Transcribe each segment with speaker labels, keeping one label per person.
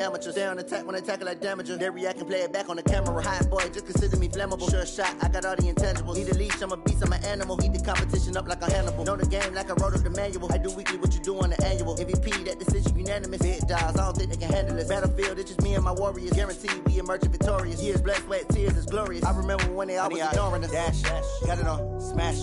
Speaker 1: Amateurs, they on attack when they tackle like damager. They react and play it back on the camera. Hot boy, just consider me flammable. Sure shot, I got all the intangibles. Need a leash, I'm a beast, I'm an animal. Heat the competition up like a Hannibal. Know the game like I wrote up the manual. I do weekly what you do on the annual. MVP, that decision unanimous. Big dials, I don't think they can handle it. Battlefield, it's just me and my warriors. Guaranteed we emerging victorious. Years, blood, sweat, tears is glorious. I remember when they always ignoring us. Dash, got it on, smash,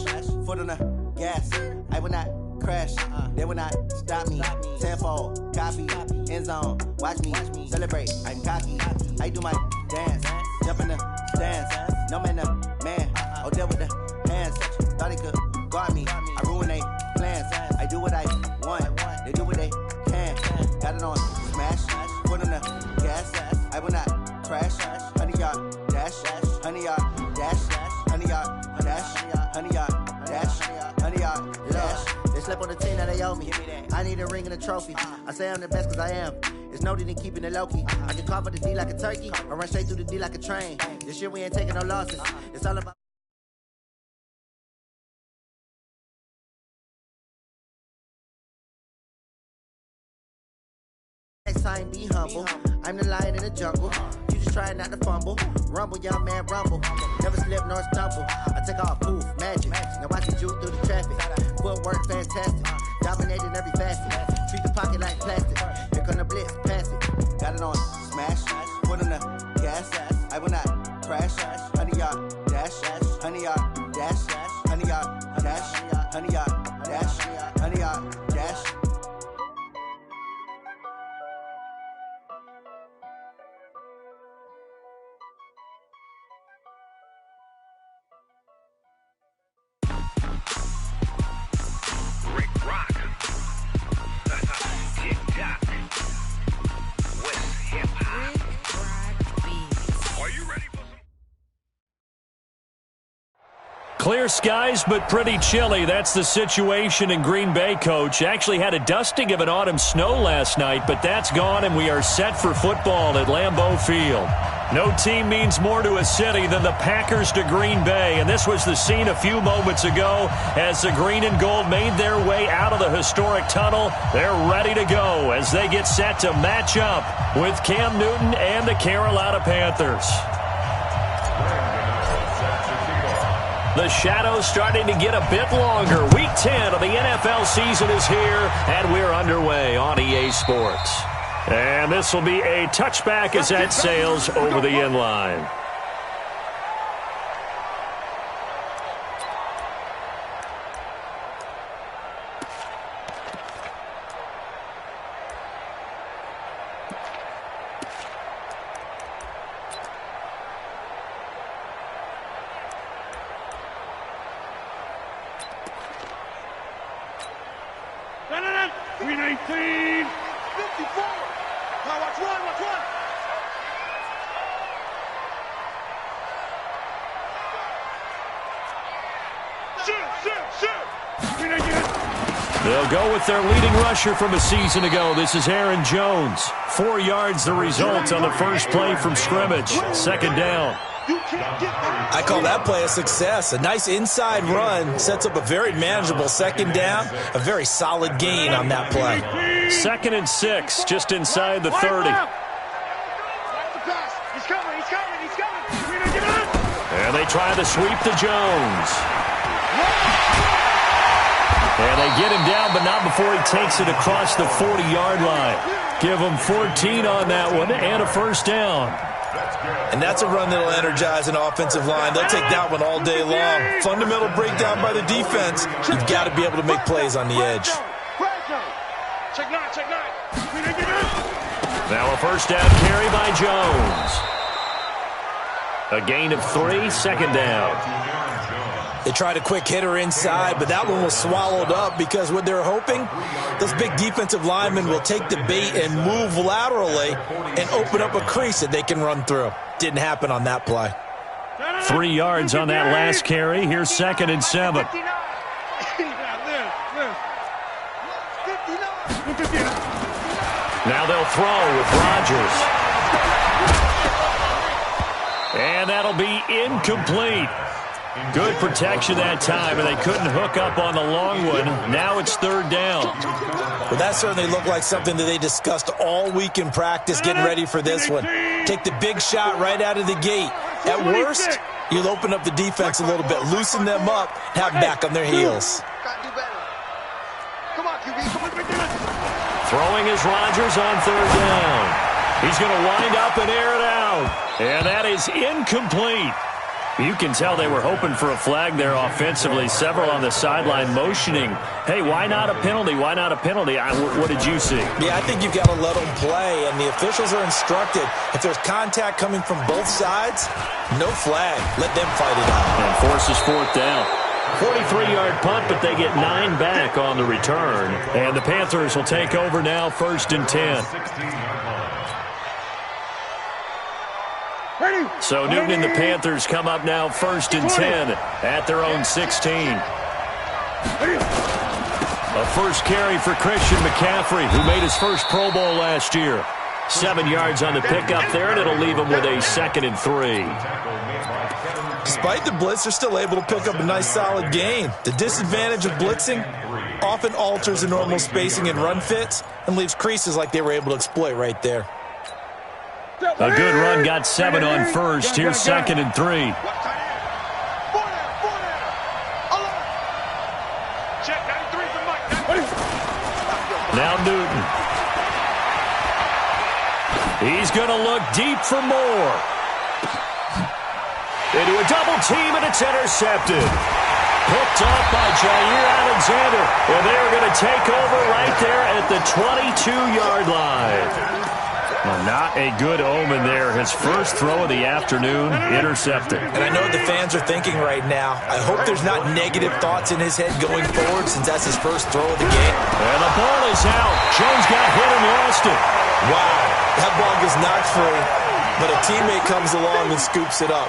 Speaker 1: foot on the gas. I will not crash, they will not stop me. Tenfold, copy, end zone, watch me celebrate. I'm cocky, I do my dance, jump in the stands. No man, man, oh there with the hands. Thought he could guard me, I ruin they plans. I do what I want, they do what they can. Got it on, smash, foot on the gas. I will not crash, 100-yard dash, 100-yard dash, 100-yard dash, 100-yard dash, 100-yard dash. They slept on the team, now they owe me. I need a ring and a trophy. I say I'm the best cause I am. It's noted in keeping it low-key. I can cover the D like a turkey, or run straight through the D like a train. This year we ain't taking no losses. It's all about next time, be humble. I'm the lion in the jungle. You just try not to fumble. Rumble, young man, rumble. Never slip nor stumble. I take off, poof, magic. Now watch me juke through the traffic. Footwork, fantastic. Dominating every facet. Treat the pocket like plastic. Here come the blitz, pass it. Got it on, smash. Foot on the gas. I will not crash. 100-yard dash. 100-yard dash. 100-yard dash. 100-yard dash. 100-yard dash.
Speaker 2: Clear skies, but pretty chilly. That's the situation in Green Bay, Coach. Actually had a dusting of an autumn snow last night, but that's gone, and we are set for football at Lambeau Field. No team means more to a city than the Packers to Green Bay, and this was the scene a few moments ago as the green and gold made their way out of the historic tunnel. They're ready to go as they get set to match up with Cam Newton and the Carolina Panthers. The shadows starting to get a bit longer. Week 10 of the NFL season is here, and we're underway on EA Sports. And this will be a touchback as that sails over the end line. They'll go with their leading rusher from a season ago. This is Aaron Jones. 4 yards the result on the first play from scrimmage. Second down.
Speaker 3: I call that play a success. A nice inside run sets up a very manageable second down. A very solid gain on that play.
Speaker 2: 2nd and 6, just inside the 30. And they try to sweep to Jones. And they get him down, but not before he takes it across the 40-yard line. Give him 14 on that one and a first down.
Speaker 3: And that's a run that'll energize an offensive line. They'll take that one all day long. Fundamental breakdown by the defense. You've got to be able to make plays on the edge.
Speaker 2: Now a first down carry by Jones. A gain of 3, second down.
Speaker 3: They tried a quick hitter inside, but that one was swallowed up because what they're hoping, those big defensive linemen will take the bait and move laterally and open up a crease that they can run through. Didn't happen on that play.
Speaker 2: 3 yards on that last carry. Here's 2nd and 7. Now they'll throw with Rodgers. And that'll be incomplete. Good protection that time, and they couldn't hook up on the long one. Now it's third down.
Speaker 3: Well, that certainly looked like something that they discussed all week in practice, getting ready for this one. Take the big shot right out of the gate. At worst, you'll open up the defense a little bit, loosen them up, have them back on their heels.
Speaker 2: Throwing is Rodgers on third down. He's going to wind up and air it out. And that is incomplete. You can tell they were hoping for a flag there offensively. Several on the sideline motioning, hey, why not a penalty? Why not a penalty? What did you see?
Speaker 3: Yeah, I think you've got to let them play, and the officials are instructed. If there's contact coming from both sides, no flag. Let them fight it out.
Speaker 2: And forces fourth down. 43-yard punt, but they get 9 back on the return. And the Panthers will take over now, 1st and 10. So Newton and the Panthers come up now 1st and 10 at their own 16. A first carry for Christian McCaffrey, who made his first Pro Bowl last year. 7 yards on the pickup there, and it'll leave him with a 2nd and 3.
Speaker 3: Despite the blitz, they're still able to pick up a nice solid gain. The disadvantage of blitzing often alters the normal spacing and run fits and leaves creases like they were able to exploit right there.
Speaker 2: A good run, got 7 on first. Here's 2nd and 3. Now Newton. He's going to look deep for more. Into a double team, and it's intercepted. Picked off by Jair Alexander. And they're going to take over right there at the 22-yard line. Well, not a good omen there. His first throw of the afternoon, intercepted.
Speaker 3: And I know what the fans are thinking right now. I hope there's not negative thoughts in his head going forward since that's his first throw of the game.
Speaker 2: And the ball is out. Jones got hit and lost it.
Speaker 3: Wow, that ball gets knocked free, but a teammate comes along and scoops it up.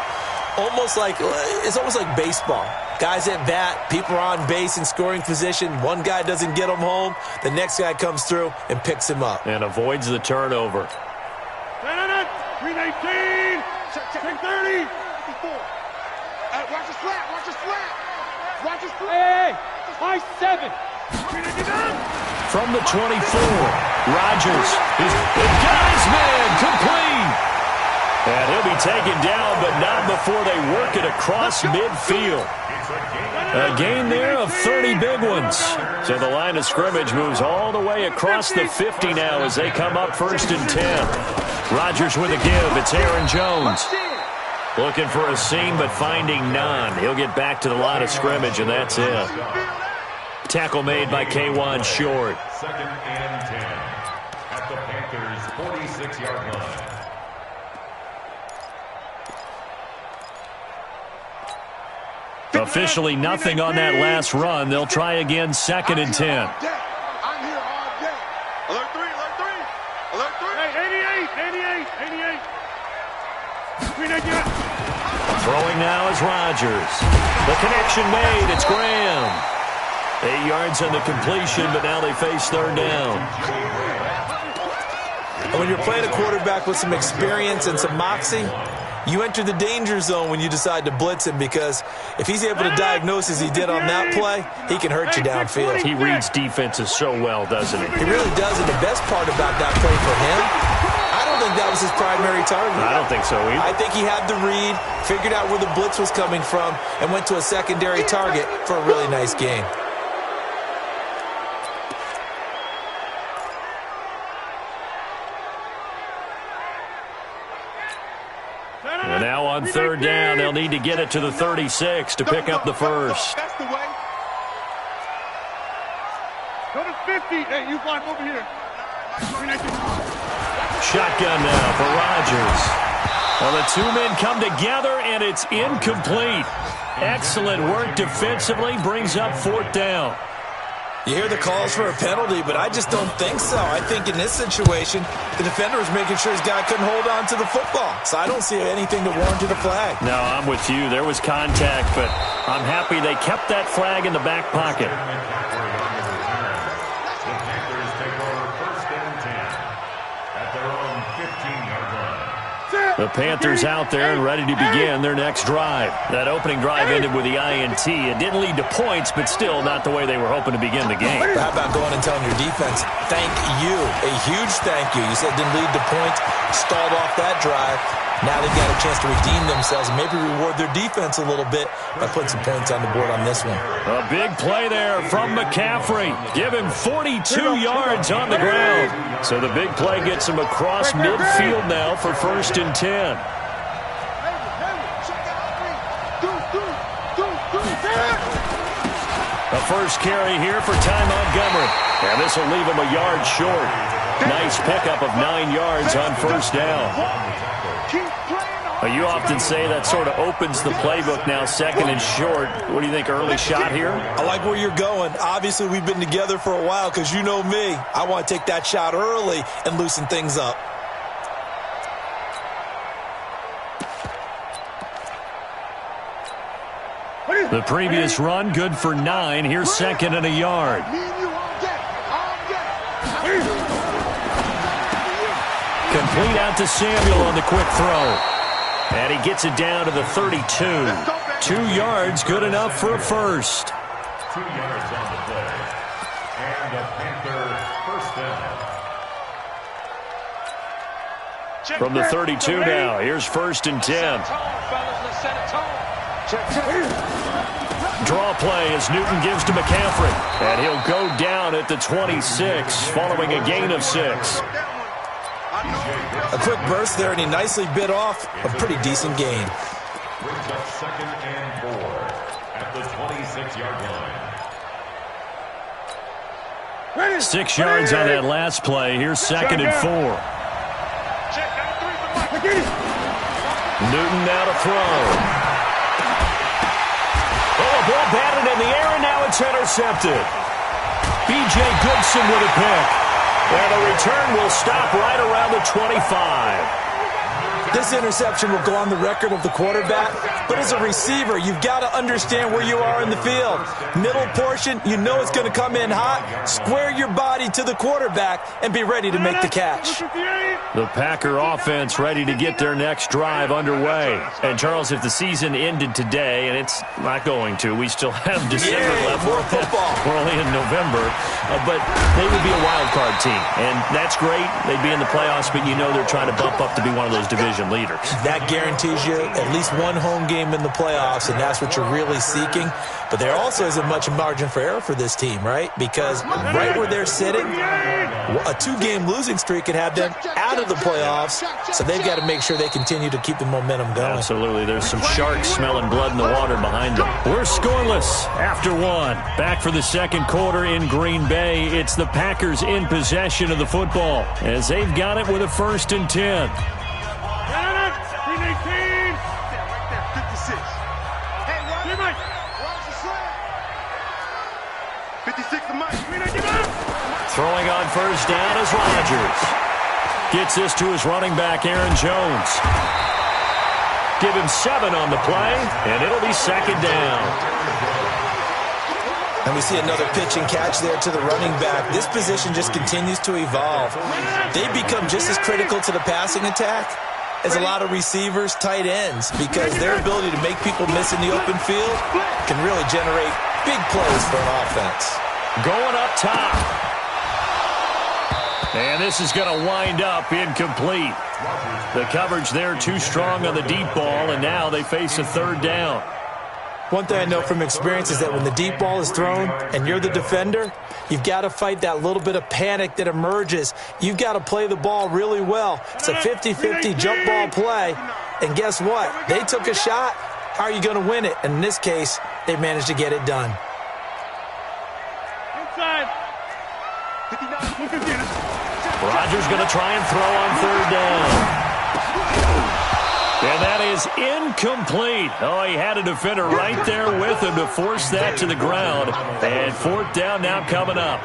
Speaker 3: It's almost like baseball. Guys at bat, people are on base in scoring position. One guy doesn't get him home. The next guy comes through and picks him up.
Speaker 2: And avoids the turnover.
Speaker 4: 319, 1030, 54. Watch his flat, watch his flat. Watch his flat. Hey, high 7.
Speaker 2: From the 24, Rodgers is got his man complete. And he'll be taken down, but not before they work it across midfield. A gain there of 30 big ones. So the line of scrimmage moves all the way across the 50 now as they come up 1st and 10. Rodgers with a give. It's Aaron Jones. Looking for a seam, but finding none. He'll get back to the line of scrimmage, and that's it. Tackle made by K'Wan Short.
Speaker 5: 2nd and 10 at the Panthers' 46-yard line.
Speaker 2: Officially nothing on that last run. They'll try again, 2nd and 10.
Speaker 4: I'm here all day. Alert 3, alert 3. Alert 3. Hey, 88, 88, 88.
Speaker 2: Throwing now is Rodgers. The connection made. It's Graham. 8 yards on the completion, but now they face third down.
Speaker 3: And when you're playing a quarterback with some experience and some moxie, you enter the danger zone when you decide to blitz him, because if he's able to diagnose as he did on that play, he can hurt you downfield.
Speaker 2: He reads defenses so well, doesn't he?
Speaker 3: He really does, and the best part about that play for him, I don't think that was his primary target.
Speaker 2: I don't think so either.
Speaker 3: I think he had the read, figured out where the blitz was coming from, and went to a secondary target for a really nice gain.
Speaker 2: And now on third down, they'll need to get it to the 36 to pick up the first.
Speaker 4: That's the way. Go to 50. Hey, you fly over here.
Speaker 2: Shotgun now for Rodgers. Well, the two men come together, and it's incomplete. Excellent work defensively, brings up 4th down.
Speaker 3: You hear the calls for a penalty, but I just don't think so. I think in this situation, the defender was making sure his guy couldn't hold on to the football. So I don't see anything to warrant a flag.
Speaker 2: No, I'm with you. There was contact, but I'm happy they kept that flag in the back pocket.
Speaker 5: The Panthers take over 1st and 10 at their own 15-yard line.
Speaker 2: The Panthers out there and ready to begin their next drive. That opening drive ended with the INT. It didn't lead to points, but still not the way they were hoping to begin the game.
Speaker 3: How about going and telling your defense, thank you, a huge thank you. You said it didn't lead to points, stalled off that drive. Now they've got a chance to redeem themselves and maybe reward their defense a little bit by putting some points on the board on this one.
Speaker 2: A big play there from McCaffrey. Give him 42 yards on the ground. So the big play gets him across midfield now for 1st and 10. A first carry here for Ty Montgomery. And this will leave him a yard short. Nice pickup of 9 yards on 1st down. You often say that sort of opens the playbook now, 2nd and short. What do you think, early shot here?
Speaker 3: I like where you're going. Obviously, we've been together for a while because you know me. I want to take that shot early and loosen things up.
Speaker 2: The previous run, good for 9. Here's 2nd and a yard. Complete out to Samuel on the quick throw. And he gets it down to the 32. 2 yards, good enough for a first.
Speaker 5: 2 yards on the play. And a Panther first down.
Speaker 2: From the 32 now, here's 1st and 10. Draw play as Newton gives to McCaffrey. And he'll go down at the 26 following a gain of 6.
Speaker 3: A quick burst there, and he nicely bit off a pretty decent gain.
Speaker 5: Brings up 2nd and 4 at the 26-yard line.
Speaker 2: 6 yards on that last play. Here's 2nd and 4. Newton now to throw. Oh, a ball batted in the air, and now it's intercepted. B.J. Goodson with a pick. And the return will stop right around the 25.
Speaker 3: This interception will go on the record of the quarterback, but as a receiver, you've got to understand where you are in the field. Middle portion, you know it's going to come in hot. Square your body to the quarterback and be ready to make the catch.
Speaker 2: The Packer offense ready to get their next drive underway. And, Charles, if the season ended today, and it's not going to, we still have December left.
Speaker 3: More football.
Speaker 2: We're only in November. But they would be a wild card team. And that's great. They'd be in the playoffs, but you know they're trying to bump up to be one of those division leaders.
Speaker 3: That guarantees you at least one home game in the playoffs, and that's what you're really seeking. But there also isn't much margin for error for this team, right? Because right where they're sitting, a 2-game losing streak could have them out of the playoffs, so they've got to make sure they continue to keep the momentum going.
Speaker 2: Absolutely. There's some sharks smelling blood in the water behind them. We're scoreless after 1. Back for the 2nd quarter in Green Bay. It's the Packers in possession of the football as they've got it with a 1st and 10.
Speaker 4: 56 to Mike.
Speaker 2: Throwing on 1st down is Rodgers. Gets this to his running back, Aaron Jones. Give him 7 on the play, and it'll be 2nd down.
Speaker 3: And we see another pitch and catch there to the running back. This position just continues to evolve. They become just as critical to the passing attack as a lot of receivers, tight ends, because their ability to make people miss in the open field can really generate big plays for an offense.
Speaker 2: Going up top. And this is going to wind up incomplete. The coverage there too strong on the deep ball, and now they face a 3rd down.
Speaker 3: One thing I know from experience is that when the deep ball is thrown and you're the defender, you've got to fight that little bit of panic that emerges. You've got to play the ball really well. It's a 50-50 jump ball play, and guess what? They took a shot. How are you going to win it? And in this case, they managed to get it done.
Speaker 2: Rodgers going to try and throw on 3rd down. And that is incomplete. Oh, he had a defender right there with him to force that to the ground. And 4th down now coming up.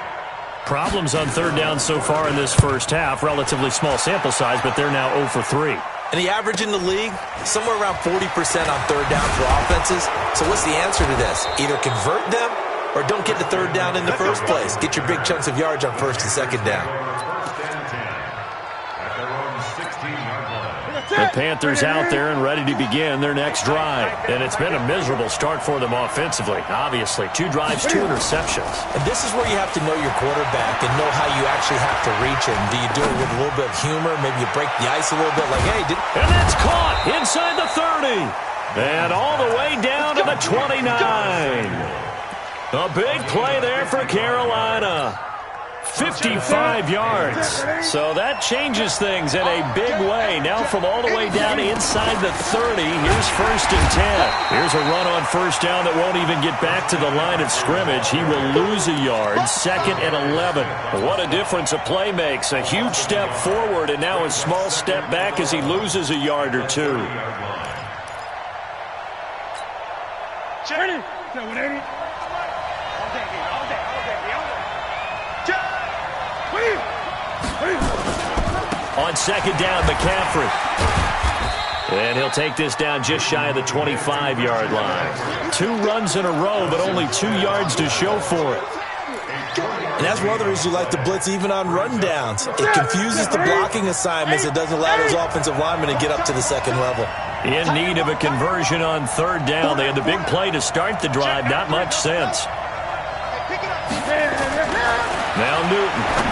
Speaker 2: Problems on 3rd down so far in this first half. Relatively small sample size, but they're now 0 for 3.
Speaker 3: And the average in the league, somewhere around 40% on 3rd down for offenses. So what's the answer to this? Either convert them or don't get the 3rd down in the first place. Get your big chunks of yards on 1st and 2nd down.
Speaker 5: 1st and 10 at their own 16-yard line.
Speaker 2: The Panthers out there and ready to begin their next drive. And it's been a miserable start for them offensively, obviously. 2 drives, 2 interceptions.
Speaker 3: And this is where you have to know your quarterback and know how you actually have to reach him. Do you do it with a little bit of humor? Maybe you break the ice a little bit like, hey,
Speaker 2: and that's caught inside the 30. And all the way down to the 29. A big play there for Carolina. 55 yards. So that changes things in a big way. Now from all the way down inside the 30, here's 1st and 10. Here's a run on 1st down that won't even get back to the line of scrimmage. He will lose a yard. 2nd and 11. What a difference a play makes. A huge step forward and now a small step back as he loses a yard or 2. On 2nd down, McCaffrey. And he'll take this down just shy of the 25-yard line. 2 runs in a row, but only 2 yards to show for it.
Speaker 3: And that's one of the reasons you like to blitz even on rundowns. It confuses the blocking assignments. It doesn't allow those offensive linemen to get up to the 2nd level.
Speaker 2: In need of a conversion on 3rd down. They had the big play to start the drive. Not much sense. Now Newton.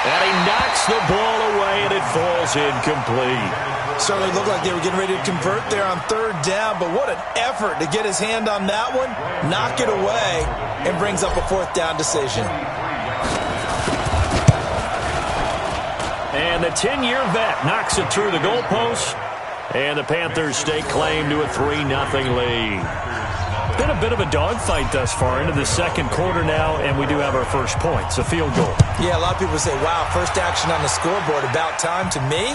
Speaker 2: And he knocks the ball away, and it falls incomplete.
Speaker 3: Certainly looked like they were getting ready to convert there on 3rd down, but what an effort to get his hand on that one, knock it away, and brings up a 4th down decision.
Speaker 2: And the 10-year vet knocks it through the goalpost, and the Panthers stake claim to a 3-0 lead. Been a bit of a dogfight thus far into the 2nd quarter now, and we do have our first points, a field goal.
Speaker 3: Yeah, a lot of people say, wow, first action on the scoreboard, about time. To me,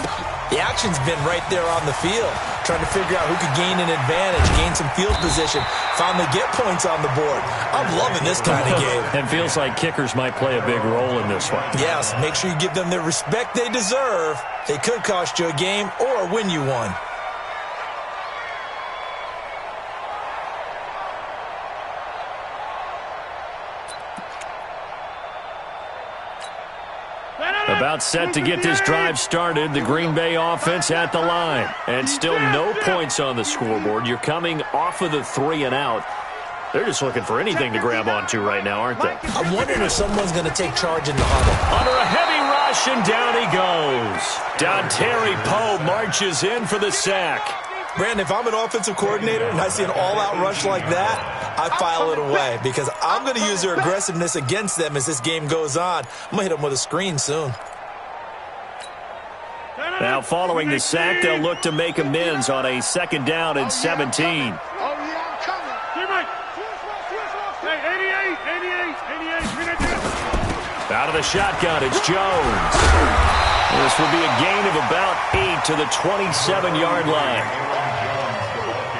Speaker 3: the action's been right there on the field, trying to figure out who could gain an advantage, gain some field position, finally get points on the board. I'm loving this kind of game.
Speaker 2: And feels like kickers might play a big role in this one.
Speaker 3: Yes, make sure you give them the respect they deserve. They could cost you a game or win you one.
Speaker 2: About set to get this drive started, the Green Bay offense at the line. And still no points on the scoreboard. You're coming off of the 3 and out. They're just looking for anything to grab onto right now, aren't they?
Speaker 3: I'm wondering if someone's going to take charge in the huddle.
Speaker 2: Under a heavy rush, and down he goes. Dontari Poe marches in for the sack.
Speaker 3: Brandon, if I'm an offensive coordinator and I see an all-out rush like that, I file it away because I'm going to use their aggressiveness against them as this game goes on. I'm going to hit them with a screen soon.
Speaker 2: Now, following the sack, they'll look to make amends on a 2nd down and 17. Out of the shotgun, it's Jones. This will be a gain of about 8 to the 27-yard line.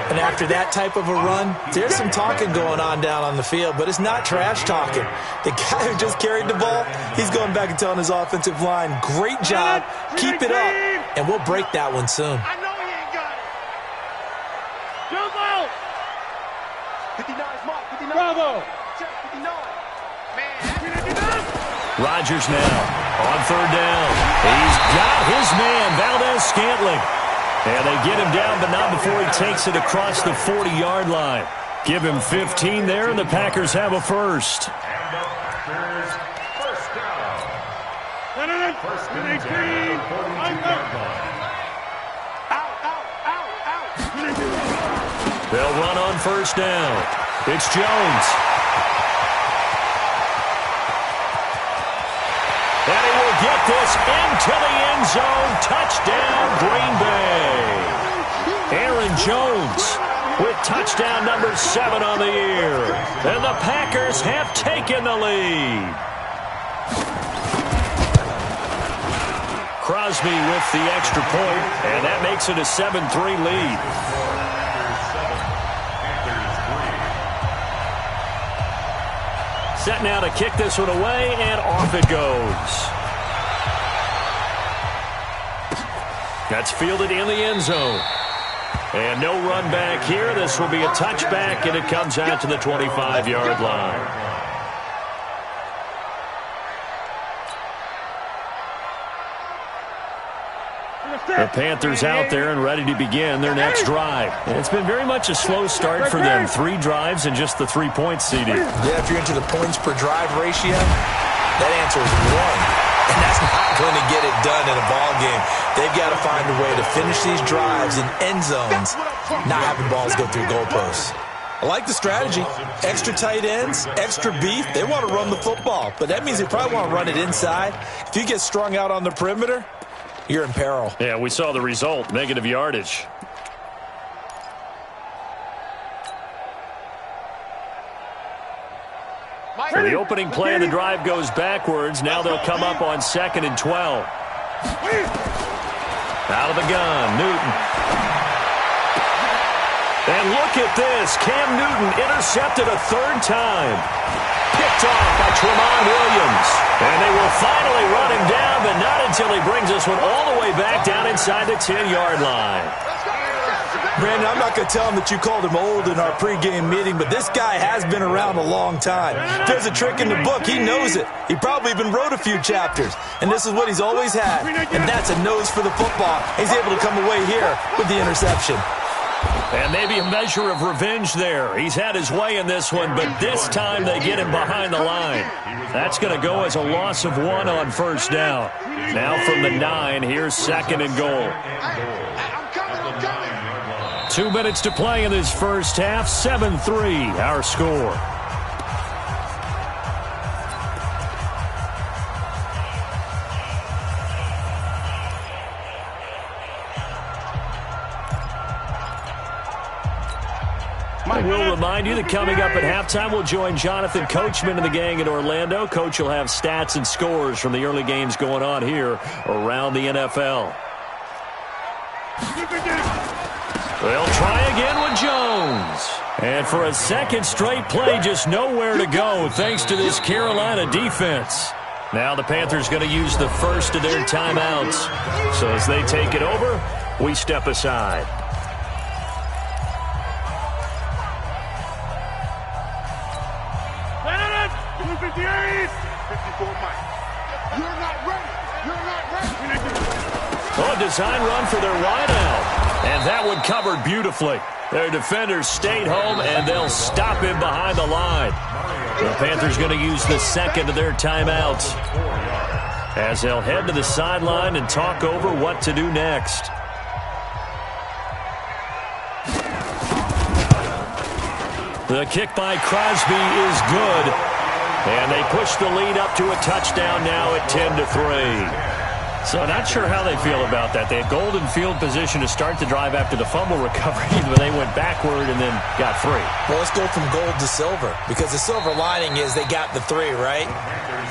Speaker 3: And after that type of a run, there's some talking going on down on the field, but it's not trash talking. The guy who just carried the ball, he's going back and telling his offensive line, great job, keep it up, and we'll break that one soon.
Speaker 4: I know he ain't got it. Jump out. 59's mark, 59. Bravo. 59. Man.
Speaker 2: Rodgers now on 3rd down. He's got his man, Valdez-Scantling. And they get him down, but not before he takes it across the 40-yard line. Give him 15 there, and the Packers have a first.
Speaker 5: And the Packers first down. First and 18. 42-yard line.
Speaker 2: They'll run on 1st down. It's Jones. And he will get this into the end zone. Touchdown, Green Bay. Aaron Jones with touchdown number 7 on the year. And the Packers have taken the lead. Crosby with the extra point, and that makes it a 7-3 lead. Set now to kick this one away, and off it goes. That's fielded in the end zone. And no run back here. This will be a touchback, and it comes out to the 25-yard line. The Panthers out there and ready to begin their next drive. It's been very much a slow start for them. 3 drives and just the 3 points, CD.
Speaker 3: Yeah, if you're into the points per drive ratio, that answer is 1. And that's not going to get it done in a ball game. They've got to find a way to finish these drives in end zones, not having balls go through goalposts. I like the strategy. Extra tight ends, extra beef. They want to run the football, but that means they probably want to run it inside. If you get strung out on the perimeter, you're in peril.
Speaker 2: Yeah, we saw the result, negative yardage. So the opening play of the drive goes backwards. Now they'll come up on 2nd and 12. Out of the gun, Newton. And look at this. Cam Newton intercepted a 3rd time. Picked off by Tremont Williams. And they will finally run him down, but not until he brings this one all the way back down inside the 10-yard line.
Speaker 3: Brandon, I'm not going to tell him that you called him old in our pregame meeting, but this guy has been around a long time. If there's a trick in the book, he knows it. He probably even wrote a few chapters, and this is what he's always had, and that's a nose for the football. He's able to come away here with the interception.
Speaker 2: And maybe a measure of revenge there. He's had his way in this one, but this time they get him behind the line. That's going to go as a loss of 1 on 1st down. Now from the 9, here's 2nd and goal. 2 minutes to play in this first half. 7-3, our score. We'll remind you that coming up at halftime, we'll join Jonathan Coachman and the gang in Orlando. Coach will have stats and scores from the early games going on here around the NFL. They'll try again with Jones. And for a 2nd straight play, just nowhere to go thanks to this Carolina defense. Now the Panthers going to use the first of their timeouts. So as they take it over, we step aside. Oh, design run for their wideout. And that one covered beautifully. Their defenders stayed home, and they'll stop him behind the line. The Panthers going to use the 2nd of their timeouts as they'll head to the sideline and talk over what to do next. The kick by Crosby is good. And they push the lead up to a touchdown now at 10-3. So not sure how they feel about that. They had golden field position to start the drive after the fumble recovery, but they went backward and then got 3.
Speaker 3: Well, let's go from gold to silver, because the silver lining is they got the 3, right?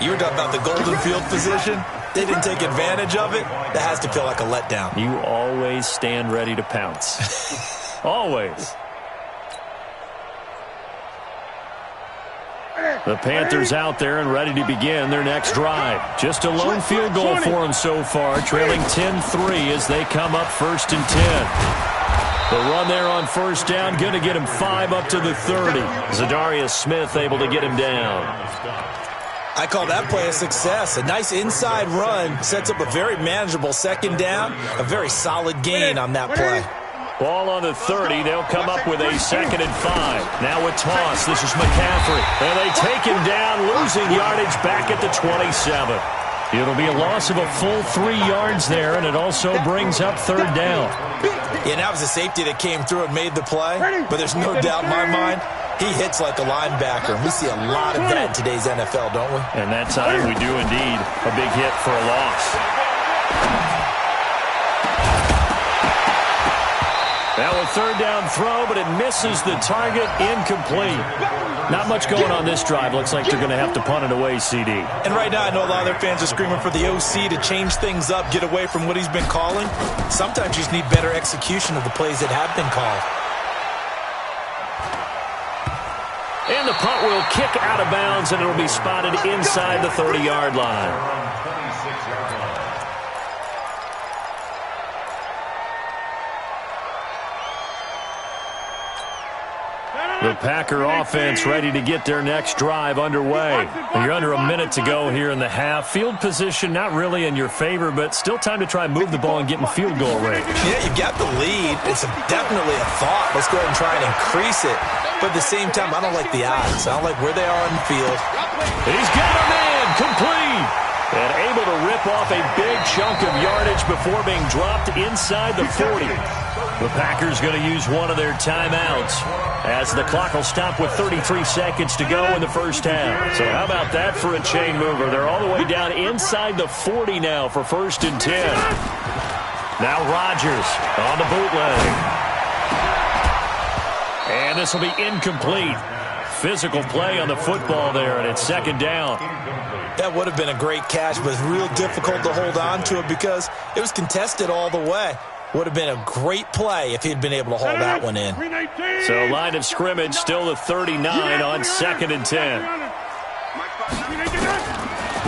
Speaker 3: You were talking about the golden field position. They didn't take advantage of it. That has to feel like a letdown.
Speaker 2: You always stand ready to pounce. Always. The Panthers out there and ready to begin their next drive. Just a lone field goal for them so far, trailing 10-3 as they come up 1st and 10. The run there on 1st down, going to get him 5 up to the 30. Zadarius Smith able to get him down.
Speaker 3: I call that play a success. A nice inside run sets up a very manageable 2nd down, a very solid gain on that play.
Speaker 2: Ball on the 30. They'll come up with a 2nd and 5. Now a toss. This is McCaffrey. And they take him down, losing yardage back at the 27. It'll be a loss of a full 3 yards there, and it also brings up 3rd down.
Speaker 3: Yeah, that was a safety that came through and made the play, but there's no doubt in my mind he hits like a linebacker. We see a lot of that in today's NFL, don't we?
Speaker 2: And that time we do indeed. A big hit for a loss. Now a 3rd down throw, but it misses the target, incomplete. Not much going on this drive. Looks like they're going to have to punt it away, CD.
Speaker 3: And right now I know a lot of their fans are screaming for the OC to change things up, get away from what he's been calling. Sometimes you just need better execution of the plays that have been called.
Speaker 2: And the punt will kick out of bounds, and it'll be spotted inside the 30-yard line. The Packer offense ready to get their next drive underway. You're under a minute to go here in the half. Field position not really in your favor, but still time to try and move the ball and get in field goal range.
Speaker 3: Yeah, you've got the lead. It's definitely a thought. Let's go ahead and try and increase it. But at the same time, I don't like the odds. I don't like where they are on the field.
Speaker 2: He's got a man complete. And able to rip off a big chunk of yardage before being dropped inside the 40. The Packers going to use one of their timeouts as the clock will stop with 33 seconds to go in the first half. So how about that for a chain mover? They're all the way down inside the 40 now for 1st and 10. Now Rodgers on the bootleg. And this will be incomplete. Physical play on the football there, and it's 2nd down.
Speaker 3: That would have been a great catch, but it's real difficult to hold on to it because it was contested all the way. Would have been a great play if he'd been able to hold that one in.
Speaker 2: So line of scrimmage still the 39 on 2nd and 10.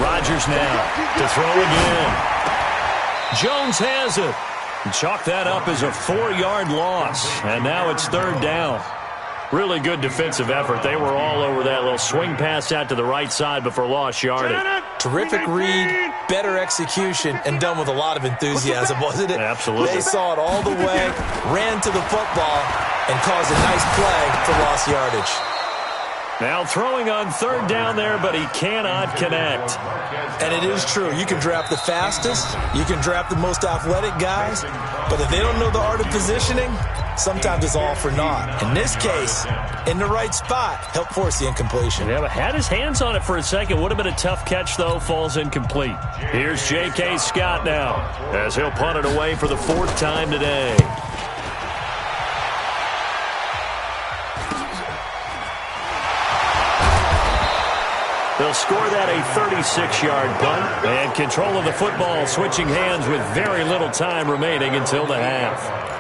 Speaker 2: Rodgers now to throw again. Jones has it. Chalk that up as a 4-yard loss, and now it's 3rd down. Really good defensive effort. They were all over that little swing pass out to the right side before lost yardage.
Speaker 3: Terrific read, better execution, and done with a lot of enthusiasm, wasn't it?
Speaker 2: Absolutely.
Speaker 3: They saw it all the way, ran to the football, and caused a nice play for lost yardage.
Speaker 2: Now throwing on 3rd down there, but he cannot connect.
Speaker 3: And it is true. You can draft the fastest, you can draft the most athletic guys, but if they don't know the art of positioning, sometimes it's all for naught. In this case, in the right spot, helped force the incompletion.
Speaker 2: Yeah, but had his hands on it for a second. Would have been a tough catch, though. Falls incomplete. Here's J.K. Scott now as he'll punt it away for the 4th time today. They'll score that a 36-yard punt. And control of the football, switching hands with very little time remaining until the half.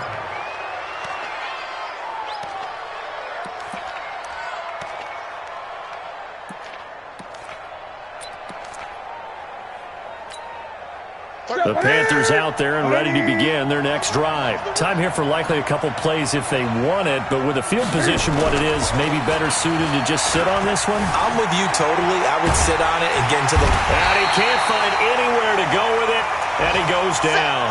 Speaker 2: The Panthers out there and ready to begin their next drive. Time here for likely a couple plays if they want it, but with the field position what it is, maybe better suited to just sit on this one?
Speaker 3: I'm with you totally. I would sit on it and get into the...
Speaker 2: And he can't find anywhere to go with it, and he goes down.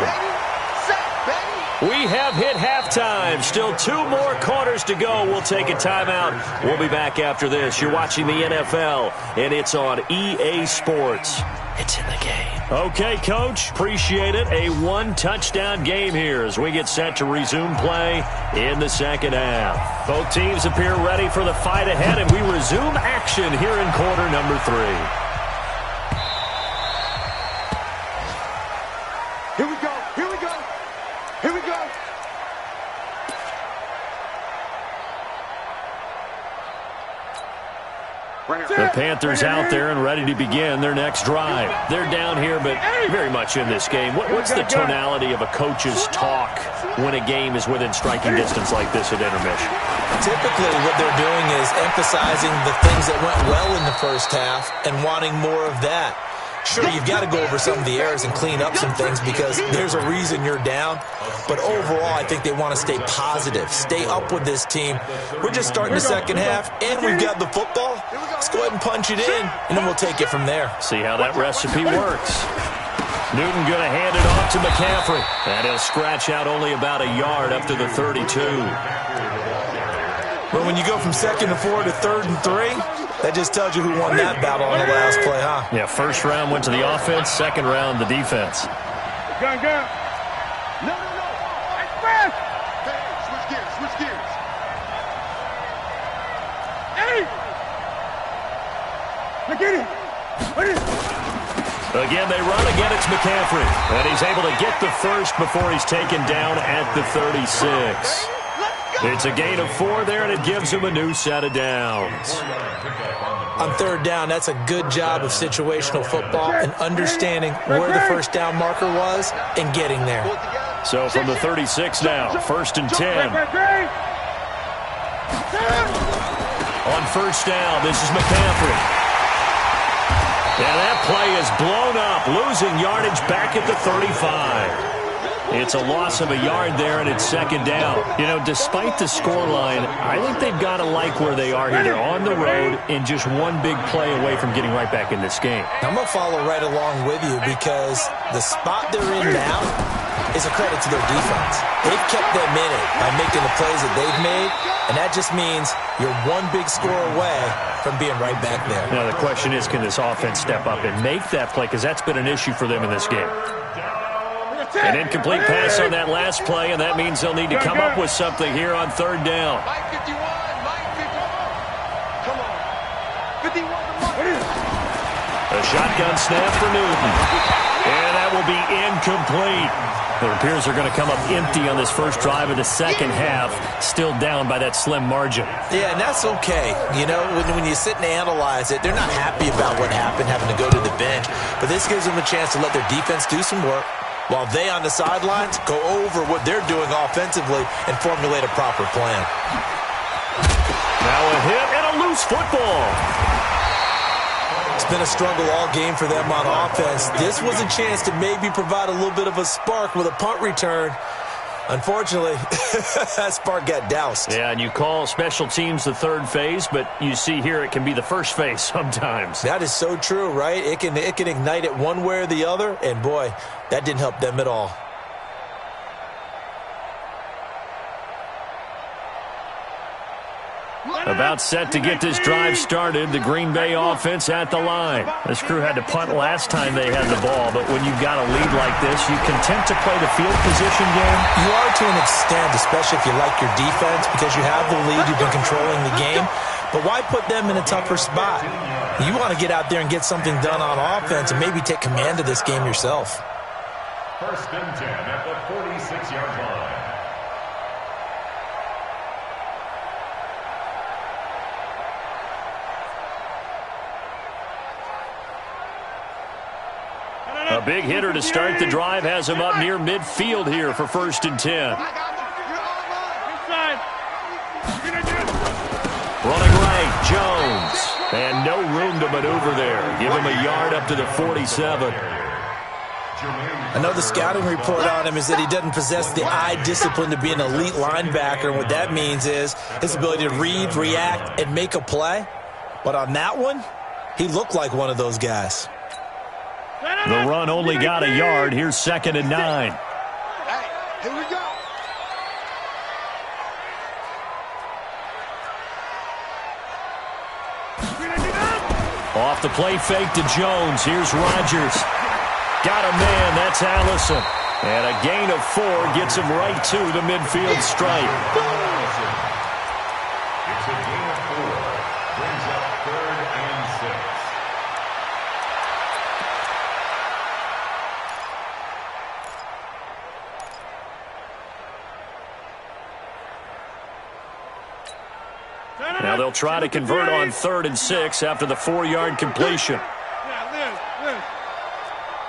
Speaker 2: We have hit halftime. Still 2 more quarters to go. We'll take a timeout. We'll be back after this. You're watching the NFL, and it's on EA Sports. It's in the game. Okay, Coach. Appreciate it. A 1-touchdown game here as we get set to resume play in the 2nd half. Both teams appear ready for the fight ahead, and we resume action here in quarter number 3.
Speaker 4: Here we go. Here we go. Here we go.
Speaker 2: The Panthers out there and ready to begin their next drive. They're down here, but very much in this game. What's the tonality of a coach's talk when a game is within striking distance like this at intermission?
Speaker 3: Typically, what they're doing is emphasizing the things that went well in the first half and wanting more of that. Sure, you've got to go over some of the errors and clean up some things because there's a reason you're down. But overall, I think they want to stay positive, stay up with this team. We're just starting the 2nd half, and we've got the football. Let's go ahead and punch it in, and then we'll take it from there.
Speaker 2: See how that recipe works. Newton going to hand it off to McCaffrey. And he'll scratch out only about a yard up to the 32.
Speaker 3: But when you go from 2nd and 4 to 3rd and 3, that just tells you who won that battle on the last play, huh?
Speaker 2: Yeah, 1st round went to the offense, 2nd round the defense.
Speaker 4: Gun. No. Express. Hey, switch gears. Hey. Look at it. What is it?
Speaker 2: Again, they run again. It's McCaffrey. And he's able to get the first before he's taken down at the 36. It's a gain of 4 there, and it gives him a new set of downs.
Speaker 3: On 3rd down, that's a good job of situational football and understanding where the 1st down marker was and getting there.
Speaker 2: So from the 36 now, 1st and 10. On 1st down, this is McCaffrey. And that play is blown up, losing yardage back at the 35. It's a loss of a yard there, and it's second down. You know, despite the scoreline, I think they've got to like where they are here. They're on the road and just one big play away from getting right back in this game.
Speaker 3: I'm going to follow right along with you because the spot they're in now is a credit to their defense. They've kept them in it by making the plays that they've made, and that just means you're one big score away from being right back there.
Speaker 2: Now, the question is, can this offense step up and make that play? Because that's been an issue for them in this game. An incomplete pass on that last play, and that means they'll need to come up with something here on third down.
Speaker 4: Mike 51, Mike 51. Come on. 51 to Mike.
Speaker 2: A shotgun snap for Newton. And that will be incomplete. It appears they're going to come up empty on this first drive of the second half, still down by that slim margin.
Speaker 3: Yeah, and that's okay. You know, when you sit and analyze it, they're not happy about what happened, having to go to the bench. But this gives them a chance to let their defense do some work, while they on the sidelines go over what they're doing offensively and formulate a proper plan.
Speaker 2: Now a hit and a loose football.
Speaker 3: It's been a struggle all game for them on offense. This was a chance to maybe provide a little bit of a spark with a punt return. Unfortunately, that spark got doused.
Speaker 2: Yeah, and you call special teams the third phase, but you see here it can be the first phase sometimes.
Speaker 3: That is so true, right? It can ignite it one way or the other, and boy, that didn't help them at all.
Speaker 2: About set to get this drive started, the Green Bay offense at the line. This crew had to punt last time they had the ball, but when you've got a lead like this, you content to play the field position game?
Speaker 3: You are to an extent, especially if you like your defense, because you have the lead, you've been controlling the game. But why put them in a tougher spot? You want to get out there and get something done on offense and maybe take command of this game yourself.
Speaker 5: First and 10 at the 46-yard line.
Speaker 2: A big hitter to start the drive has him up near midfield here for first and 10. Running right, Jones. And no room to maneuver there. Give him a yard up to the 47.
Speaker 3: I know the scouting report on him is that he doesn't possess the eye discipline to be an elite linebacker. And what that means is his ability to read, react, and make a play. But on that one, he looked like one of those guys.
Speaker 2: The run only got a yard. Here's second and 9.
Speaker 4: Hey, here we go.
Speaker 2: Off the play fake to Jones. Here's Rodgers. Got a man. That's Allison. And a gain of 4 gets him right to the midfield stripe.
Speaker 5: It's a gain of 4. Brings up 3rd and 6.
Speaker 2: Now they'll try to convert on 3rd and 6 after the 4-yard completion.
Speaker 4: Yeah, Liz.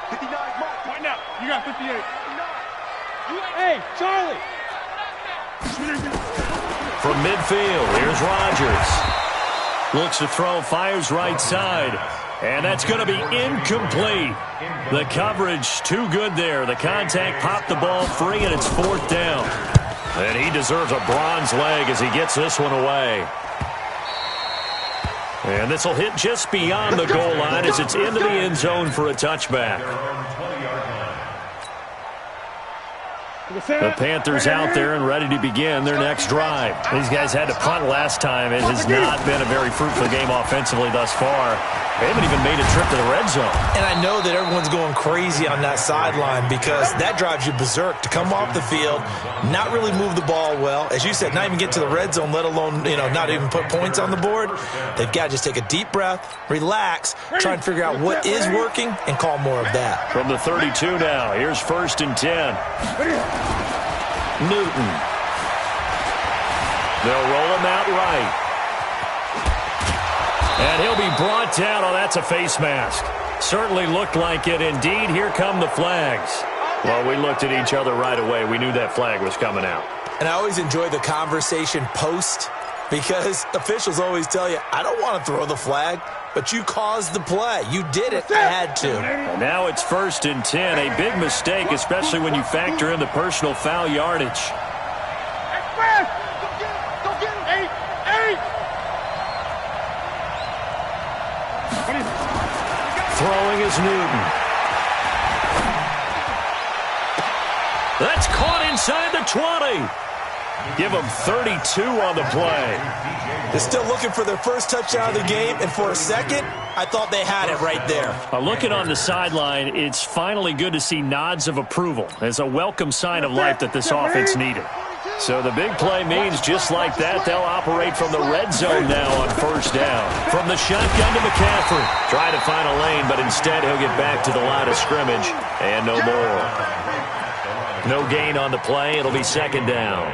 Speaker 4: 59, Mike. Right now. You got 58. Hey, Charlie.
Speaker 2: From midfield, here's Rodgers. Looks to throw, fires right side. And that's going to be incomplete. The coverage too good there. The contact popped the ball free, and it's 4th down. And he deserves a bronze leg as he gets this one away. And this will hit just beyond the goal line as it's into the end zone for a touchback. The Panthers out there and ready to begin their next drive. These guys had to punt last time. It has not been a very fruitful game offensively thus far. They haven't even made a trip to the red zone.
Speaker 3: And I know that everyone's going crazy on that sideline because that drives you berserk to come off the field, not really move the ball well. As you said, not even get to the red zone, let alone, not even put points on the board. They've got to just take a deep breath, relax, try and figure out what is working, and call more of that.
Speaker 2: From the 32 now, here's 1st and 10. Newton. They'll roll him out right. And he'll be brought down. Oh, that's a face mask. Certainly looked like it. Indeed, here come the flags. Well, we looked at each other right away. We knew that flag was coming out.
Speaker 3: And I always enjoy the conversation post because officials always tell you, I don't want to throw the flag. but you caused the play. You did it. I had to.
Speaker 2: And now it's 1st and 10. A big mistake, especially when you factor in the personal foul yardage.
Speaker 4: Go get him. 8.
Speaker 2: Throwing is Newton. That's caught inside the 20. Give them 32 on the play.
Speaker 3: They're still looking for their first touchdown of the game, and for a second, I thought they had it right there.
Speaker 2: Looking on the sideline, it's finally good to see nods of approval as a welcome sign of life that this offense needed. So the big play means just like that, they'll operate from the red zone now on 1st down. From the shotgun to McCaffrey. Trying to find a lane, but instead he'll get back to the line of scrimmage. And no more. No gain on the play. It'll be 2nd down.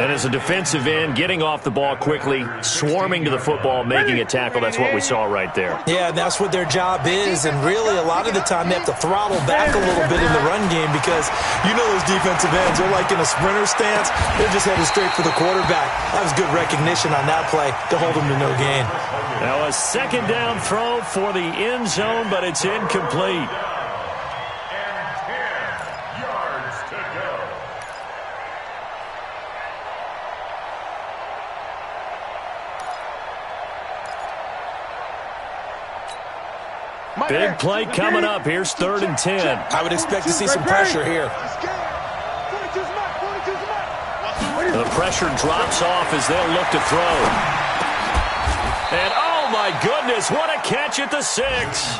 Speaker 2: And as a defensive end, getting off the ball quickly, swarming to the football, making a tackle, that's what we saw right there.
Speaker 3: Yeah, and that's what their job is, and really a lot of the time they have to throttle back a little bit in the run game because you know those defensive ends, they're like in a sprinter stance, they're just headed straight for the quarterback. That was good recognition on that play to hold them to no gain.
Speaker 2: Now a 2nd down throw for the end zone, but it's incomplete. Big play coming up. Here's 3rd and 10.
Speaker 3: I would expect to see some pressure here.
Speaker 2: The pressure drops off as they'll look to throw. And oh my goodness, what a catch at the 6.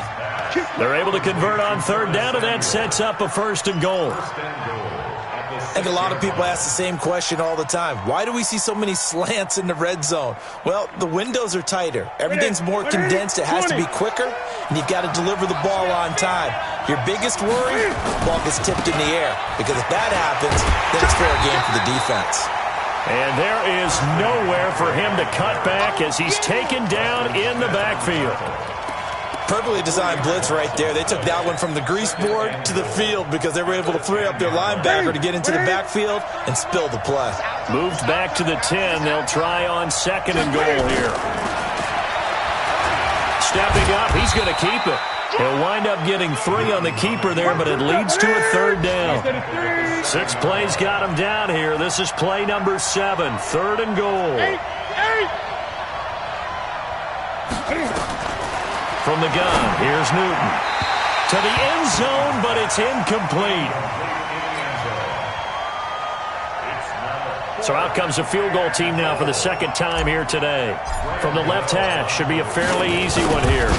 Speaker 2: They're able to convert on 3rd down, and that sets up a 1st and goal.
Speaker 3: I think a lot of people ask the same question all the time. Why do we see so many slants in the red zone? Well, the windows are tighter. Everything's more condensed. It has to be quicker, and you've got to deliver the ball on time. Your biggest worry, the ball gets tipped in the air, because if that happens, then it's fair game for the defense.
Speaker 2: And there is nowhere for him to cut back as he's taken down in the backfield.
Speaker 3: Perfectly designed blitz right there. They took that one from the grease board to the field because they were able to free up their linebacker to get into the backfield and spill the play.
Speaker 2: Moved back to the 10. They'll try on 2nd and goal here. Stepping up, he's going to keep it. He'll wind up getting 3 on the keeper there, but it leads to a 3rd down. 6 plays got him down here. This is play number 7, 3rd and goal. From the gun, here's Newton. To the end zone, but it's incomplete. So out comes the field goal team now for the 2nd time here today. From the left hash, should be a fairly easy one here.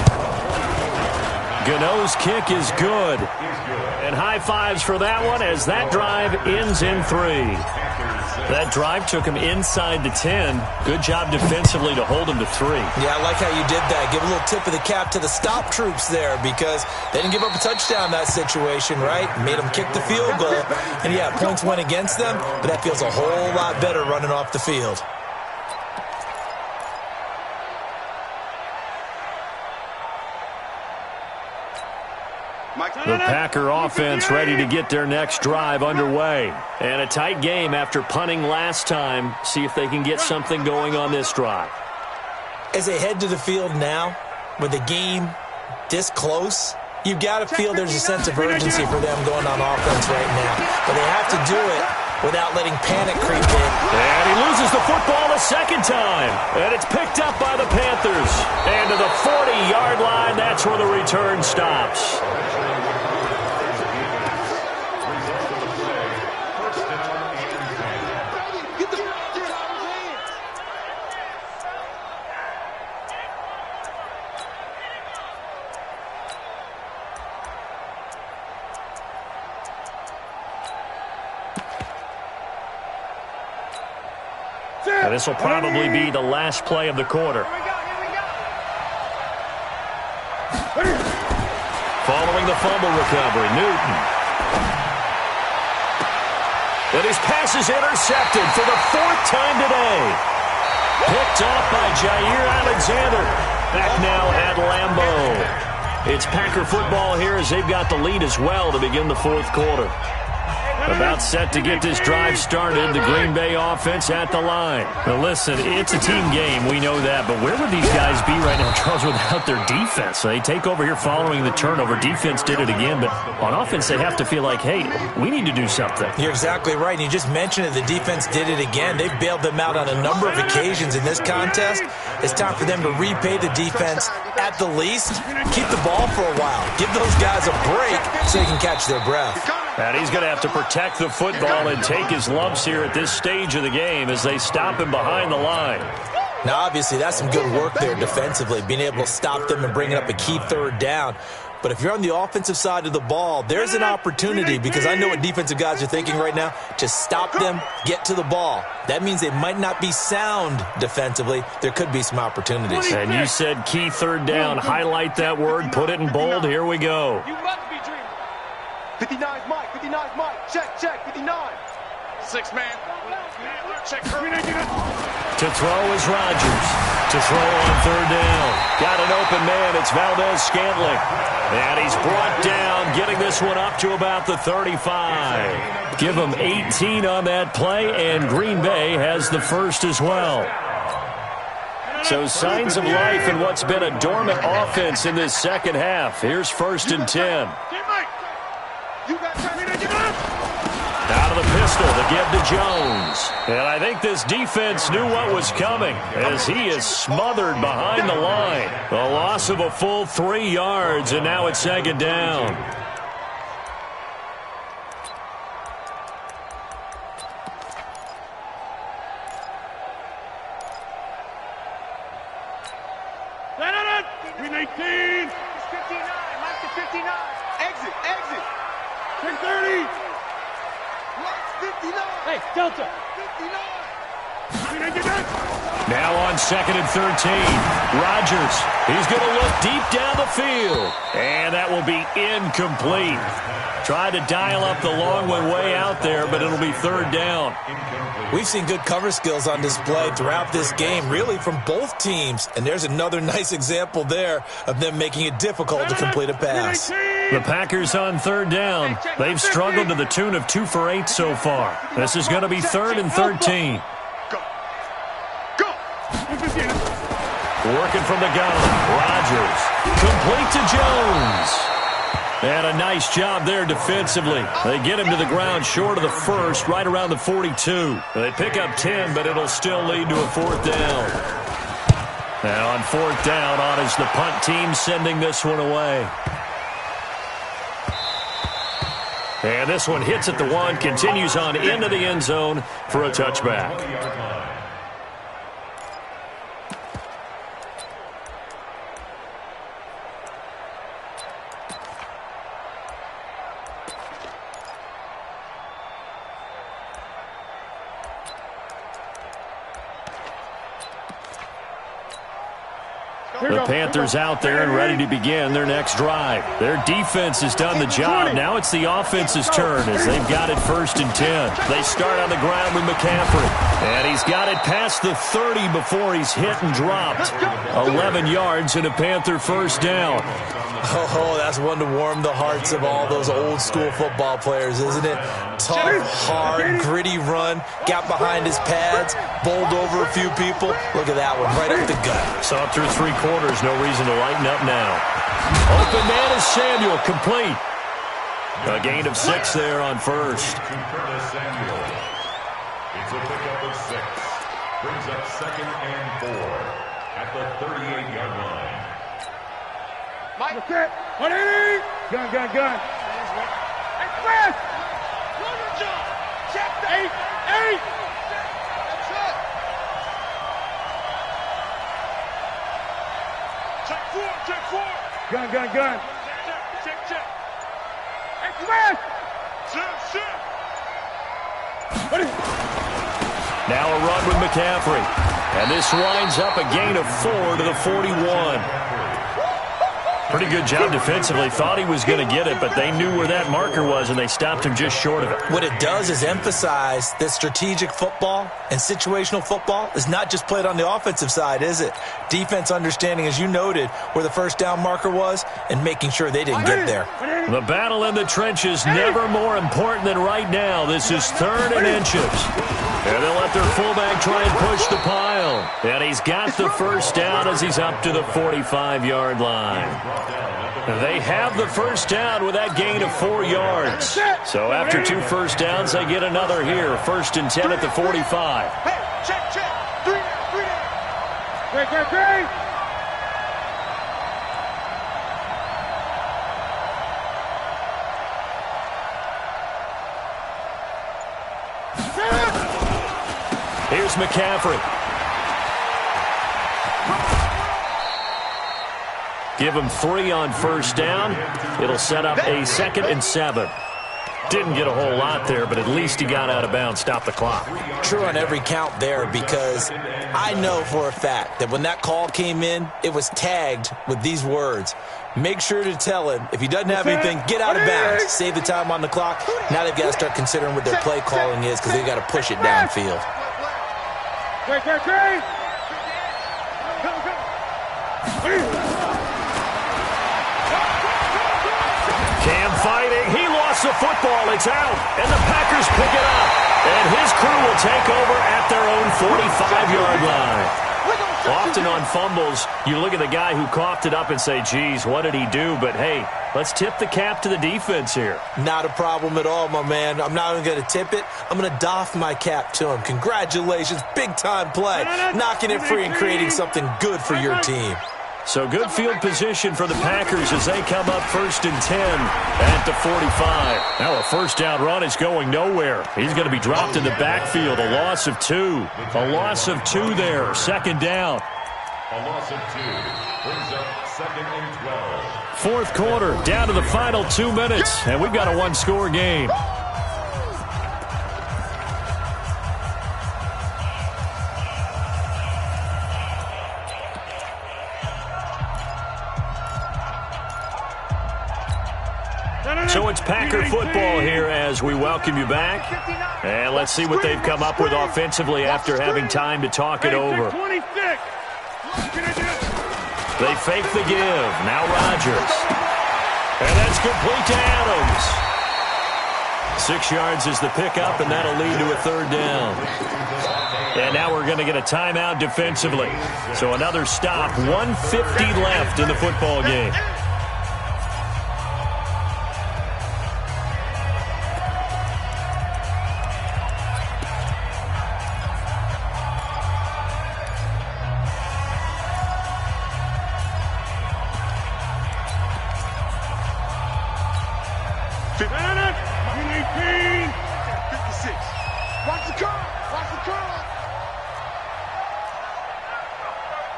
Speaker 2: Gano's kick is good. And high fives for that one as that drive ends in 3. That drive took him inside the 10. Good job defensively to hold him to 3.
Speaker 3: Yeah, I like how you did that. Give a little tip of the cap to the stop troops there because they didn't give up a touchdown in that situation, right? Made them kick the field goal. And, yeah, points went against them, but that feels a whole lot better running off the field.
Speaker 2: The Packer offense ready to get their next drive underway. And a tight game after punting last time. See if they can get something going on this drive.
Speaker 3: As they head to the field now, with the game this close, you've got to feel there's a sense of urgency for them going on offense right now. But they have to do it without letting panic creep in.
Speaker 2: And he loses the football the 2nd time. And it's picked up by the Panthers. And to the 40-yard line, that's where the return stops. And this will probably be the last play of the quarter. Following the fumble recovery, Newton. And his pass is intercepted for the 4th time today. Picked off by Jair Alexander. Back now at Lambeau. It's Packer football here as they've got the lead as well to begin the 4th quarter. About set to get this drive started, the Green Bay offense at the line. Now listen, it's a team game, we know that, but where would these guys be right now, Charles, without their defense? They take over here following the turnover. Defense did it again, but on offense they have to feel like, hey, we need to do something.
Speaker 3: You're exactly right, and you just mentioned it. The defense did it again. They've bailed them out on a number of occasions in this contest. It's time for them to repay the defense at the least. Keep the ball for a while. Give those guys a break so they can catch their breath.
Speaker 2: And he's going to have to protect the football and take his lumps here at this stage of the game as they stop him behind the line.
Speaker 3: Now, obviously, that's some good work there defensively, being able to stop them and bringing up a key third down. But if you're on the offensive side of the ball, there's an opportunity, because I know what defensive guys are thinking right now, to stop them, get to the ball. That means they might not be sound defensively. There could be some opportunities.
Speaker 2: And you said key third down. Highlight that word. Put it in bold. Here we go.
Speaker 4: You must be dreaming. 59's Mike. 59's Mike. Check. 59. 6-man. Check.
Speaker 2: To throw is Rodgers. To throw on third down. Got an open man. It's Valdez-Scantling. And he's brought down, getting this one up to about the 35. Give him 18 on that play, and Green Bay has the first as well. So signs of life in what's been a dormant offense in this second half. Here's 1st and 10. Out of the pistol to give to Jones. And I think this defense knew what was coming as he is smothered behind the line. The loss of a full 3 yards, and now it's 2nd down.
Speaker 5: Green 18.
Speaker 4: 59. Mike to 59. Exit.
Speaker 5: 10-30.
Speaker 4: 59.
Speaker 5: Hey, Delta.
Speaker 4: 59.
Speaker 2: Now on 2nd and 13. Rodgers. He's going to look deep down the field. And that will be incomplete. Tried to dial up the long one way out there, but it'll be 3rd down.
Speaker 3: We've seen good cover skills on display throughout this game, really from both teams. And there's another nice example there of them making it difficult to complete a pass.
Speaker 2: The Packers on 3rd down. They've struggled to the tune of 2 for 8 so far. This is going to be 3rd and 13.
Speaker 4: Go.
Speaker 2: Working from the gun. Rodgers. Complete to Jones. And a nice job there defensively. They get him to the ground short of the first, right around the 42. They pick up 10, but it'll still lead to a 4th down. Now on 4th down, on is the punt team sending this one away. And this one hits at the 1, continues on into the end zone for a touchback. The Panthers out there and ready to begin their next drive. Their defense has done the job. Now it's the offense's turn as they've got it 1st and 10. They start on the ground with McCaffrey. And he's got it past the 30 before he's hit and dropped. 11 yards and a Panther 1st down.
Speaker 3: Oh, that's one to warm the hearts of all those old school football players, isn't it? Tough, hard, gritty run, got behind his pads, bowled over a few people. Look at that one, right up the gut.
Speaker 2: Saw through 3 quarters, no reason to lighten up now. Open man is Samuel, complete. A gain of 6 there on 1st.
Speaker 5: It's a pickup of 6. Brings up 2nd and 4 at the 38-yard line.
Speaker 4: Mike.
Speaker 5: 180. Gun.
Speaker 4: Express. Runner jump. Check that. 8. That's it. Check 4.
Speaker 5: Gun.
Speaker 4: Check. Express. Sit.
Speaker 2: Now a run with McCaffrey. And this winds up a gain of 4 to the 41. Pretty good job defensively. Thought he was going to get it, but they knew where that marker was, and they stopped him just short of it.
Speaker 3: What it does is emphasize that strategic football and situational football is not just played on the offensive side, is it? Defense understanding, as you noted, where the first down marker was and making sure they didn't get there.
Speaker 2: The battle in the trenches never more important than right now. This is 3rd and inches. And they'll let their fullback try and push the pile. And he's got the first down as he's up to the 45-yard line. They have the first down with that gain of 4 yards. So after 2 first downs, they get another here. 1st and 10 at the 45.
Speaker 4: Hey, check. 3 down. Great.
Speaker 2: Here's McCaffrey. Give him 3 on first down. It'll set up a 2nd and 7. Didn't get a whole lot there, but at least he got out of bounds, stopped the clock.
Speaker 3: True on every count there, because I know for a fact that when that call came in, it was tagged with these words. Make sure to tell him, if he doesn't have anything, get out of bounds. Save the time on the clock. Now they've got to start considering what their play calling is, because they've got to push it downfield.
Speaker 4: Great.
Speaker 2: Cam fighting. He lost the football. It's out. And the Packers pick it up. And his crew will take over at their own 45-yard line. Often on fumbles, you look at the guy who coughed it up and say, geez, what did he do? But, hey, let's tip the cap to the defense here.
Speaker 3: Not a problem at all, my man. I'm not even going to tip it. I'm going to doff my cap to him. Congratulations. Big-time play. Knocking it free and creating something good for your team.
Speaker 2: So good field position for the Packers as they come up 1st and 10 at the 45. Now a first down run is going nowhere. He's going to be dropped in the backfield. A loss of 2. A loss of 2 there. 2nd down.
Speaker 5: A loss of 2 brings up 2nd and 12.
Speaker 2: 4th quarter, down to the final 2 minutes, and we've got a 1-score game. So it's Packer football here as we welcome you back. And let's see what they've come up with offensively after having time to talk it over. They fake the give. Now Rodgers. And that's complete to Adams. 6 yards is the pickup, and that'll lead to a 3rd down. And now we're going to get a timeout defensively. So another stop. 1:50 left in the football game.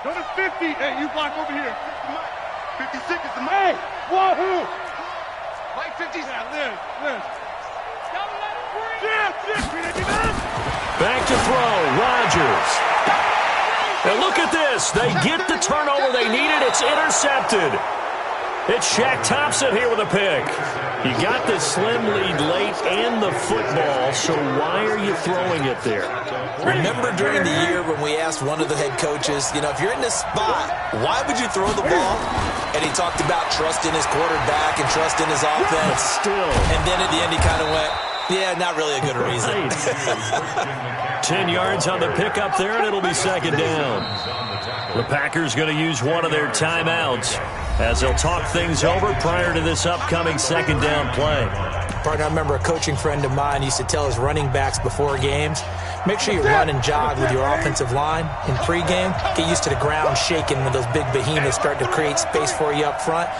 Speaker 4: Go to 50. Hey, you block over here. 56 is the Mike. Wahoo! Mike 50. Yeah, Liz.
Speaker 2: Back to throw. Rodgers. And look at this. They get the turnover they needed. It's intercepted. It's Shaq Thompson here with a pick. You got the slim lead late and the football, so why are you throwing it there?
Speaker 3: Remember during the year when we asked one of the head coaches, if you're in this spot, why would you throw the ball? And he talked about trust in his quarterback and trust in his offense.
Speaker 2: But still.
Speaker 3: And then at the end he kind of went, yeah, not really a good reason.
Speaker 2: 10 yards on the pickup there, and it'll be 2nd down. The Packers going to use one of their timeouts as they'll talk things over prior to this upcoming 2nd down play.
Speaker 3: Partner, I remember a coaching friend of mine used to tell his running backs before games, make sure you run and jog with your offensive line in pregame. Get used to the ground shaking when those big behemoths start to create space for you up front.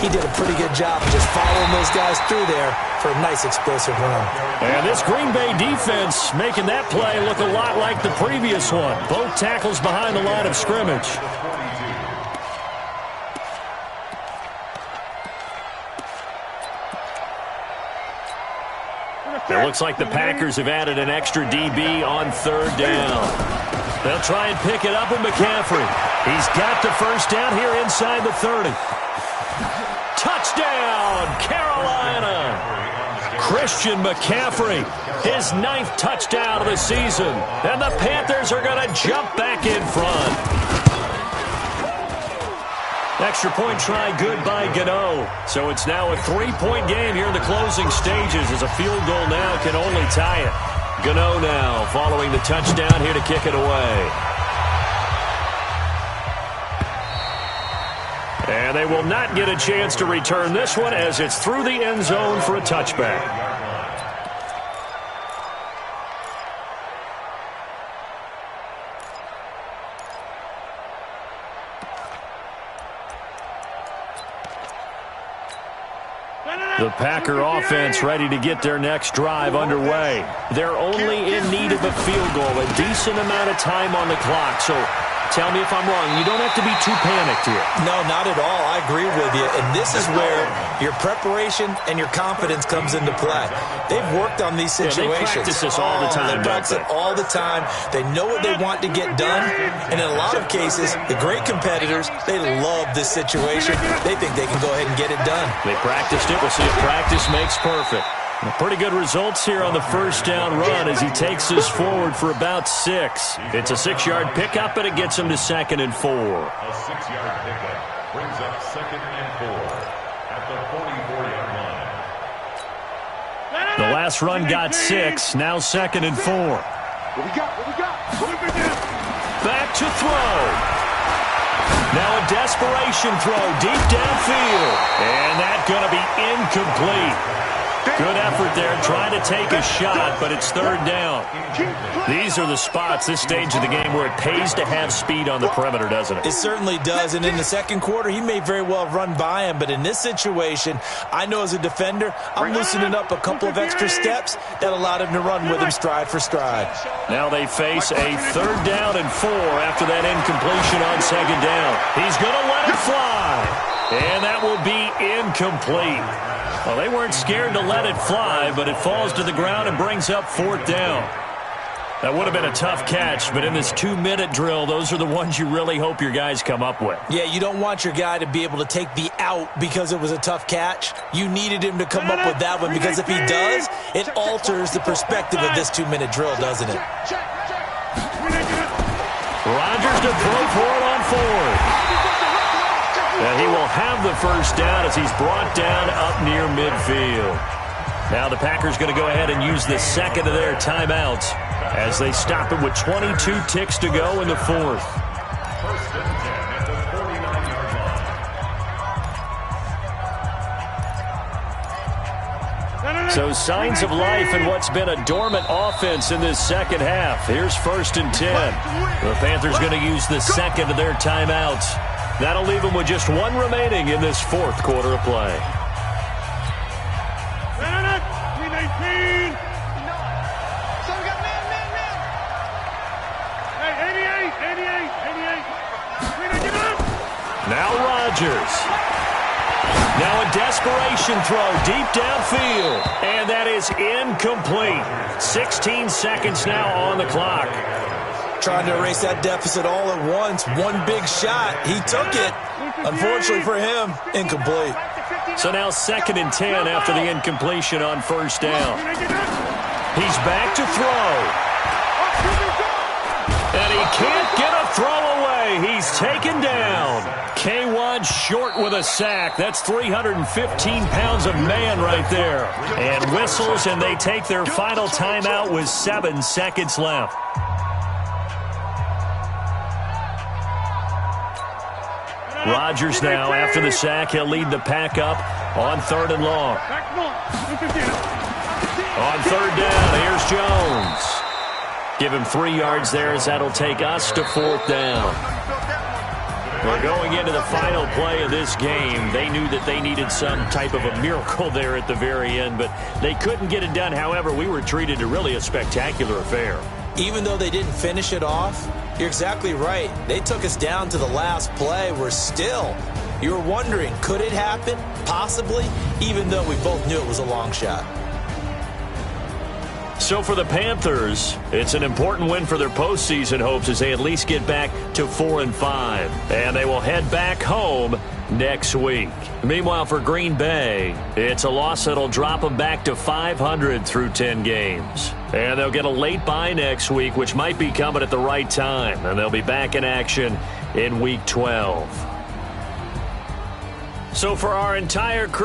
Speaker 3: He did a pretty good job of just following those guys through there for a nice explosive run.
Speaker 2: And this Green Bay defense making that play look a lot like the previous one. Both tackles behind the line of scrimmage. It looks like the Packers have added an extra DB on 3rd down. They'll try and pick it up with McCaffrey. He's got the first down here inside the 30. Touchdown, Carolina! Christian McCaffrey, his 9th touchdown of the season. And the Panthers are going to jump back in front. Extra point try good by Gano. So it's now a 3-point game here in the closing stages as a field goal now can only tie it. Gano now following the touchdown here to kick it away. And they will not get a chance to return this one as it's through the end zone for a touchback. The Packer offense ready to get their next drive underway. They're only in need of a field goal, a decent amount of time on the clock. So tell me if I'm wrong. You don't have to be too panicked here.
Speaker 3: No, not at all. I agree with you. And this is where your preparation and your confidence comes into play. They've worked on these situations.
Speaker 2: They practice this all the time.
Speaker 3: They practice it all the time. They know what they want to get done. And in a lot of cases, the great competitors, they love this situation. They think they can go ahead and get it done.
Speaker 2: They practiced it. We'll see if practice makes perfect. Pretty good results here on the first down run as he takes us forward for about 6. It's a 6-yard pickup, and it gets him to 2nd and 4.
Speaker 5: A 6-yard pickup brings up 2nd and 4 at the 44-yard line.
Speaker 2: The last run got 6, now 2nd and 4.
Speaker 4: What we got?
Speaker 2: Back to throw. Now a desperation throw deep downfield. And that's going to be incomplete. Good effort there, trying to take a shot, but it's 3rd down. These are the spots, this stage of the game, where it pays to have speed on the perimeter, doesn't it?
Speaker 3: It certainly does, and in the second quarter, he may very well run by him, but in this situation, I know as a defender, I'm loosening up a couple of extra steps that allowed him to run with him stride for stride.
Speaker 2: Now they face a 3rd down and 4 after that incompletion on 2nd down. He's going to let it fly, and that will be incomplete. Well, they weren't scared to let it fly, but it falls to the ground and brings up 4th down. That would have been a tough catch, but in this 2-minute drill, those are the ones you really hope your guys come up with.
Speaker 3: Yeah, you don't want your guy to be able to take the out because it was a tough catch. You needed him to come up with that one because if he does, it alters the perspective of this 2-minute drill, doesn't it?
Speaker 2: Rodgers to throw for it on 4th. And he will have the first down as he's brought down up near midfield. Now the Packers going to go ahead and use the 2nd of their timeouts as they stop it with 22 ticks to go in the 4th.
Speaker 5: 1st and 10 at the 49-yard line.
Speaker 2: So signs of life in what's been a dormant offense in this second half. Here's 1st and 10. The Panthers going to use the 2nd of their timeouts. That'll leave them with just 1 remaining in this 4th quarter of play. Now Rodgers. Now a desperation throw deep downfield. And that is incomplete. 16 seconds now on the clock.
Speaker 3: Trying to erase that deficit all at once. One big shot. He took it. Unfortunately for him, incomplete.
Speaker 2: So now 2nd and 10 after the incompletion on 1st down. He's back to throw. And he can't get a throw away. He's taken down. K1 short with a sack. That's 315 pounds of man right there. And whistles, and they take their final timeout with 7 seconds left. Rodgers now, after the sack, he'll lead the pack up on 3rd and long. On 3rd down, here's Jones. Give him 3 yards there as that'll take us to 4th down. We're going into the final play of this game. They knew that they needed some type of a miracle there at the very end, but they couldn't get it done. However, we were treated to really a spectacular affair.
Speaker 3: Even though they didn't finish it off, you're exactly right. They took us down to the last play. We're still, you were wondering, could it happen? Possibly, even though we both knew it was a long shot.
Speaker 2: So for the Panthers, it's an important win for their postseason hopes as they at least get back to 4-5. And they will head back home next week. Meanwhile, for Green Bay, it's a loss that'll drop them back to 500 through 10 games. And they'll get a late bye next week, which might be coming at the right time. And they'll be back in action in Week 12. So for our entire crew,